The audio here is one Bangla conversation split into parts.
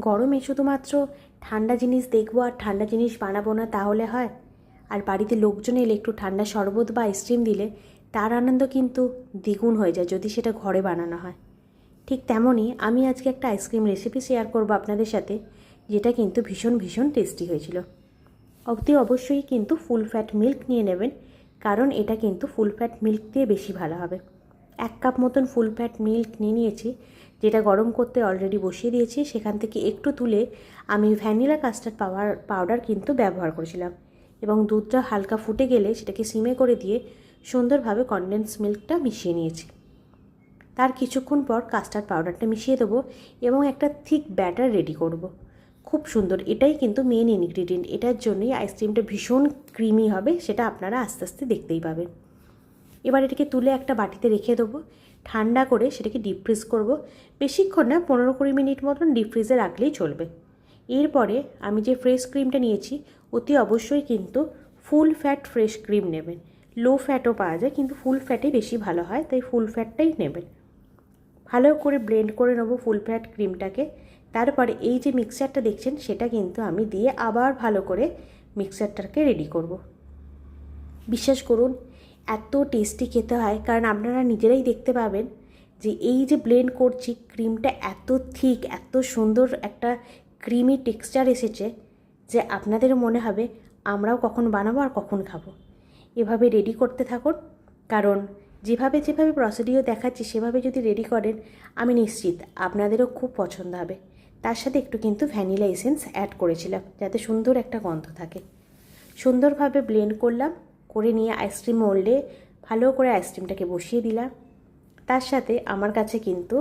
গরমে শুধুমাত্র ঠান্ডা জিনিস দেখবো আর ঠান্ডা জিনিস বানাবো না তাহলে হয়? আর বাড়িতে লোকজন এলে একটু ঠান্ডা শরবত বা আইসক্রিম দিলে তার আনন্দ কিন্তু দ্বিগুণ হয়ে যায় যদি সেটা ঘরে বানানো হয়। ঠিক তেমনই আমি আজকে একটা আইসক্রিম রেসিপি শেয়ার করব আপনাদের সাথে, যেটা কিন্তু ভীষণ ভীষণ টেস্টি হয়েছিল। অতি অবশ্যই কিন্তু ফুল ফ্যাট মিল্ক নিয়ে নেবেন, কারণ এটা কিন্তু ফুল ফ্যাট মিল্ক দিয়ে বেশি ভালো হবে। 1 কাপ মতন ফুল ফ্যাট মিল্ক নিয়ে নিয়েছি, যেটা গরম করতে অলরেডি বসিয়ে দিয়েছি। সেখান থেকে একটু তুলে আমি ভ্যানিলা কাস্টার্ড পাউডার কিন্তু ব্যবহার করেছিলাম, এবং দুধটা হালকা ফুটে গেলে সেটাকে সিমে করে দিয়ে সুন্দরভাবে কনডেন্স মিল্কটা মিশিয়ে নিয়েছি। তার কিছুক্ষণ পর কাস্টার্ড পাউডারটা মিশিয়ে দেবো এবং একটা থিক ব্যাটার রেডি করব। খুব সুন্দর, এটাই কিন্তু মেন ইনগ্রিডিয়েন্ট। এটার জন্যই আইসক্রিমটা ভীষণ ক্রিমি হবে, সেটা আপনারা আস্তে আস্তে দেখতেই পাবেন। এবার এটাকে তুলে একটা বাটিতে রেখে দেবো, ঠান্ডা করে সেটাকে ডিপ ফ্রিজ করবো। বেশিক্ষণ না, 15-20 মিনিট মতন ডিপ ফ্রিজে রাখলেই চলবে। এরপরে আমি যে ফ্রেশ ক্রিমটা নিয়েছি, অতি অবশ্যই কিন্তু ফুল ফ্যাট ফ্রেশ ক্রিম নেবেন। লো ফ্যাটও পাওয়া যায়, কিন্তু ফুল ফ্যাটে বেশি ভালো হয়, তাই ফুল ফ্যাটটাই নেবেন। ভালো করে ব্লেন্ড করে নেবো ফুল ফ্যাট ক্রিমটাকে। তারপরে এই যে মিক্সচারটা দেখছেন, সেটা কিন্তু আমি দিয়ে আবার ভালো করে মিক্সচারটাকে রেডি করব। বিশ্বাস করুন, এত টেস্টি খেতে হয়, কারণ আপনারা নিজেরাই দেখতে পাবেন যে এই যে ব্লেন্ড করছি, ক্রিমটা এত থিক, এত সুন্দর একটা ক্রিমি টেক্সচার এসেছে যে আপনাদের মনে হবে আমরাও কখন বানাবো আর কখন খাবো। এভাবে রেডি করতে থাকুন, কারণ যেভাবে যেভাবে প্রসিডিওর দেখাচ্ছি সেভাবে যদি রেডি করেন, আমি নিশ্চিত আপনাদেরও খুব পছন্দ হবে। তার সাথে একটু কিন্তু ভ্যানিলা এসেন্স অ্যাড করেছিলাম, যাতে সুন্দর একটা গন্ধ থাকে। সুন্দরভাবে ব্লেন্ড করলাম, করে নিয়ে আইসক্রিম মোল্ডে ভালো করে আইসক্রিমটাকে বসিয়ে দিলাম। তার সাথে আমার কাছে কিন্তু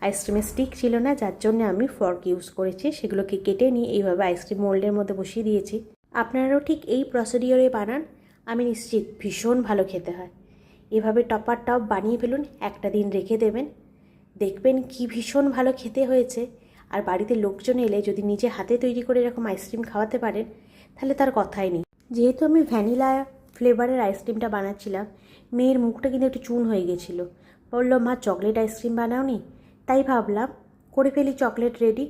আইসক্রিমের স্টিক ছিল না, যার জন্য আমি ফর্ক ইউজ করেছি। সেগুলোকে কেটে নিয়ে এইভাবে আইসক্রিম মোল্ডের মধ্যে বসিয়ে দিয়েছি। আপনারাও ঠিক এই প্রসিডিওরে বানান, আমি নিশ্চিত ভীষণ ভালো খেতে হয়। এভাবে টপার টপ বানিয়ে ফেলুন, একটা দিন রেখে দেবেন, দেখবেন কি ভীষণ ভালো খেতে হয়েছে। আর বাড়িতে লোকজন এলে যদি নিজে হাতে তৈরি করে এরকম আইসক্রিম খাওয়াতে পারেন, তাহলে তার কথাই নেই। যেহেতু আমি ভ্যানিলা ফ্লেভারের আইসক্রিমটা বানাচ্ছিলাম, মেয়ের মুখটা কিন্তু একটু চুন হয়ে গেছিলো। বললো, মা চকলেট আইসক্রিম বানাওনি? তাই ভাবলাম করে ফেলি চকলেট রেডি।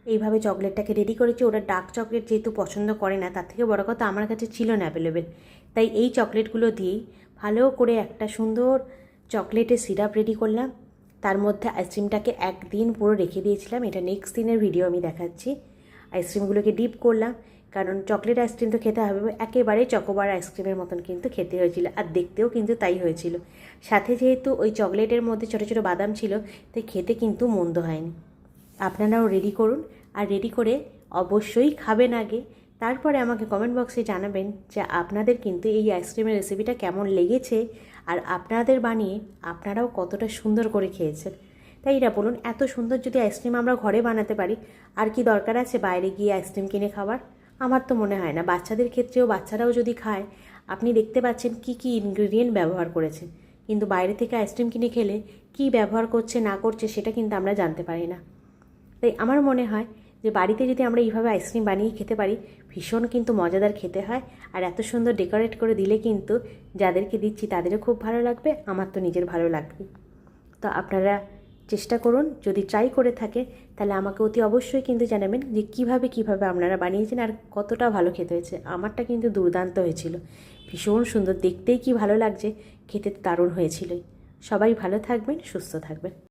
এইভাবে চকলেটটাকে রেডি করেছি। ওরা ডার্ক চকলেট যেহেতু পছন্দ করে না, তার থেকে বড় কথা আমার কাছে ছিল না অ্যাভেলেবেল, তাই এই চকলেটগুলো দিয়েই ভালো করে একটা সুন্দর চকলেটের সিরাপ রেডি করলাম। তার মধ্যে আইসক্রিমটাকে একদিন পুরো রেখে দিয়েছিলাম, এটা নেক্সট দিনের ভিডিও আমি দেখাচ্ছি। আইসক্রিমগুলোকে ডিপ করলাম, কারণ চকলেট আইসক্রিম তো খেতে হবে, একেবারে চকোবার আইসক্রিমের মতন কিন্তু খেতে হয়েছিল, আর দেখতেও কিন্তু তাই হয়েছিল। সাথে যেহেতু ওই চকলেটের মধ্যে ছোটো ছোটো বাদাম ছিল, তাই খেতে কিন্তু মন্দ হয়নি। আপনারাও রেডি করুন, আর রেডি করে অবশ্যই খাবেন আগে। তারপরে আমাকে কমেন্ট বক্সে জানাবেন যে আপনাদের কিন্তু এই আইসক্রিমের রেসিপিটা কেমন লেগেছে, আর আপনাদের বানিয়ে আপনারাও কতটা সুন্দর করে খেয়েছেন। তাই এটা বলুন, এত সুন্দর যদি আইসক্রিম আমরা ঘরে বানাতে পারি, আর কি দরকার আছে বাইরে গিয়ে আইসক্রিম কিনে খাবার? আমার তো মনে হয় না। বাচ্চাদের ক্ষেত্রেও, বাচ্চারাও যদি খায়, আপনি দেখতে পাচ্ছেন কি কি ইনগ্রিডিয়েন্ট ব্যবহার করেছে, কিন্তু বাইরে থেকে আইসক্রিম কিনে খেলে কি ব্যবহার করছে না করছে সেটা কিন্তু আমরা জানতে পারি না। তাই আমার মনে হয় যে বাড়িতে যদি আমরা এইভাবে আইসক্রিম বানিয়ে খেতে পারি, ভীষণ কিন্তু মজাদার খেতে হয়। আর এত সুন্দর ডেকোরেট করে দিলে কিন্তু যাদেরকে দিচ্ছি তাদেরও খুব ভালো লাগবে, আমার তো নিজের ভালো লাগবে। তো আপনারা চেষ্টা করুন, যদি ট্রাই করে থাকে তাহলে আমাকে অতি অবশ্যই কিন্তু জানাবেন যে কীভাবে আপনারা বানিয়েছেন আর কতটা ভালো খেতে হয়েছে। আমারটা কিন্তু দুর্দান্ত হয়েছিল, ভীষণ সুন্দর, দেখতেই কি ভালো লাগছে, খেতে দারুণ হয়েছিল। সবাই ভালো থাকবেন, সুস্থ থাকবেন।